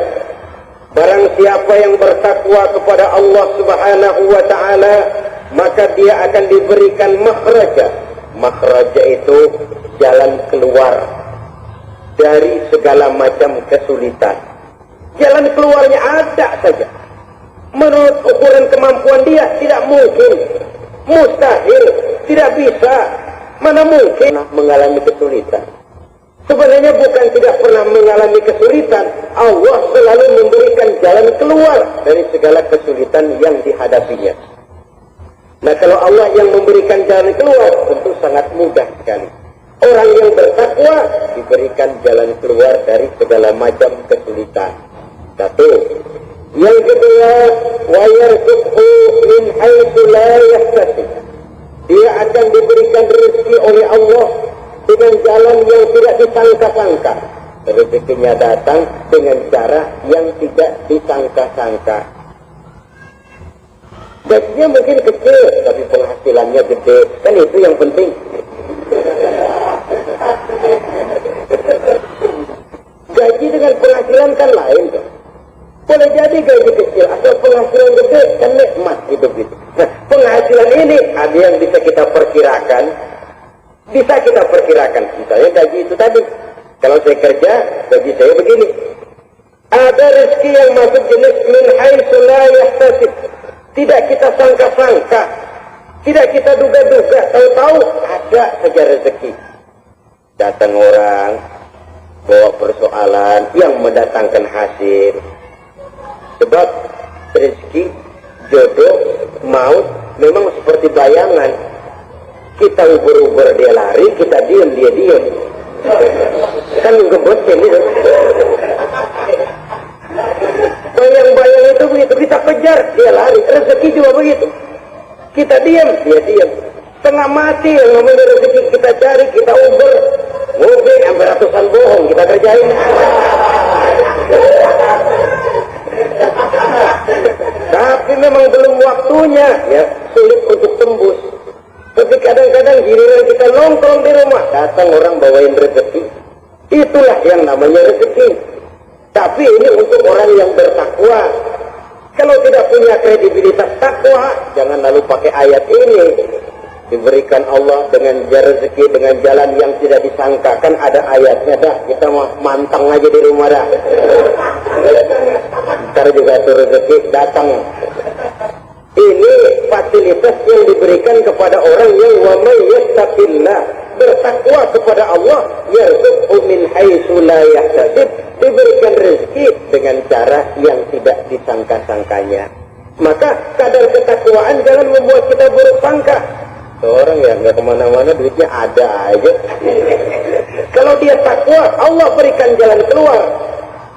Barang siapa yang bertakwa kepada Allah Subhanahu wa Ta'ala, maka dia akan diberikan makhraja. Makhraja itu jalan keluar dari segala macam kesulitan. Jalan keluarnya ada saja. Menurut ukuran kemampuan dia tidak mungkin, mustahil, tidak bisa. Mana mungkin mengalami kesulitan? Sebenarnya bukan tidak pernah mengalami kesulitan. Allah selalu memberikan jalan keluar dari segala kesulitan yang dihadapinya. Nah, kalau Allah yang memberikan jalan keluar, tentu sangat mudah sekali. Orang yang bertakwa diberikan jalan keluar dari segala macam kesulitan. Satu. Yang kedua, wa yarzuqhu min haitsu la yahtasib. Dia akan diberikan rezeki oleh Allah dengan jalan yang tidak disangka-sangka. Rezekinya datang dengan cara yang tidak disangka-sangka. Gajinya mungkin kecil, tapi penghasilannya gede. Kan itu yang penting. Gaji dengan penghasilan kan lain. Boleh jadi gaji kecil atau penghasilan gede, kan nikmat hidup itu. Nah, penghasilan ini ada yang bisa kita perkirakan. Bisa kita perkirakan. Misalnya gaji itu tadi. Kalau saya kerja, gaji saya begini. Ada rezeki yang masuk jenis min haitsu la yahtasib. Tidak kita sangka-sangka. Tidak kita duga-duga. Tahu-tahu ada saja rezeki. Datang orang, bawa persoalan yang mendatangkan hasil. Sebab rezeki, jodoh, maut memang seperti bayangan. Kita ubur-ubur dia lari, kita diam dia diam. Kan ngebocin itu. Bayang-bayang itu begitu, kita kejar dia lari. Rezeki juga begitu. Kita diam dia diam. Tengah mati yang namanya rezeki kita cari, kita ubur. Mungkin sampai ratusan bohong kita kerjain. Tapi memang belum waktunya, ya, sulit untuk tembus. Tapi kadang-kadang giliran kita nongkrong di rumah, datang orang bawain rezeki. Itulah yang namanya rezeki. Tapi ini untuk orang yang bertakwa. Kalau tidak punya kredibilitas takwa, jangan lalu pakai ayat ini. Diberikan Allah dengan rezeki dengan jalan yang tidak disangka. Kan ada ayatnya dah, kita mantang aja di rumah dah. Kita ntar juga tuh rezeki datang. Ini fasilitas yang diberikan kepada orang yang wa may yattaqillah, bertakwa kepada Allah, yarzuqhu min haitsu la yahtasib, diberikan rezeki dengan cara yang tidak disangka-sangkanya. Maka kadar ketakwaan jangan membuat kita buruk sangka. Orang yang nggak kemana-mana duitnya ada aja. Kalau dia takwa, Allah berikan jalan keluar.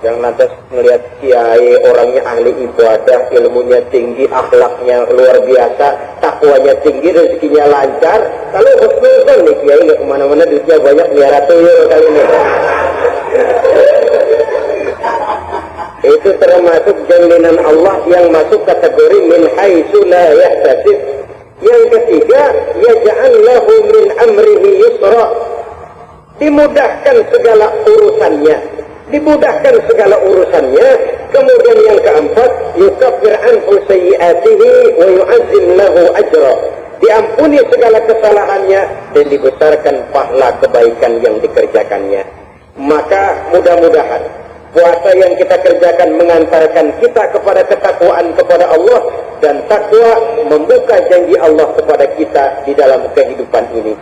Yang lantas melihat kiai orangnya ahli ibadah, ilmunya tinggi, akhlaknya luar biasa, takwanya tinggi, rezekinya lancar. Kalau husnuzon nih kiai nggak kemana-mana duitnya banyak, miliaran tuyul kali ini. Itu termasuk jaminan Allah yang masuk kategori min haitsu la yahtasib. Yang ketiga, yaj'al lahu min amrihi yusra, dimudahkan segala urusannya, dimudahkan segala urusannya. Kemudian yang keempat, yukaffir anhu sayyi'atihi wa yu'azzim lahu ajra, diampuni segala kesalahannya dan dibesarkan pahala kebaikan yang dikerjakannya. Maka mudah-mudahan puasa yang kita kerjakan mengantarkan kita kepada ketakwaan kepada Allah, dan takwa membuka janji Allah kepada kita di dalam kehidupan ini.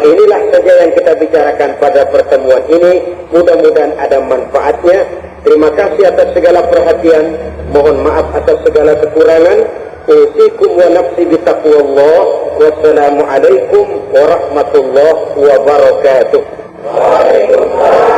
Inilah saja yang kita bicarakan pada pertemuan ini. Mudah-mudahan ada manfaatnya. Terima kasih atas segala perhatian. Mohon maaf atas segala kekurangan. Usikum wa nafsi bitaqwallah. Wassalamualaikum warahmatullahi wabarakatuh. Waalaikumsalam.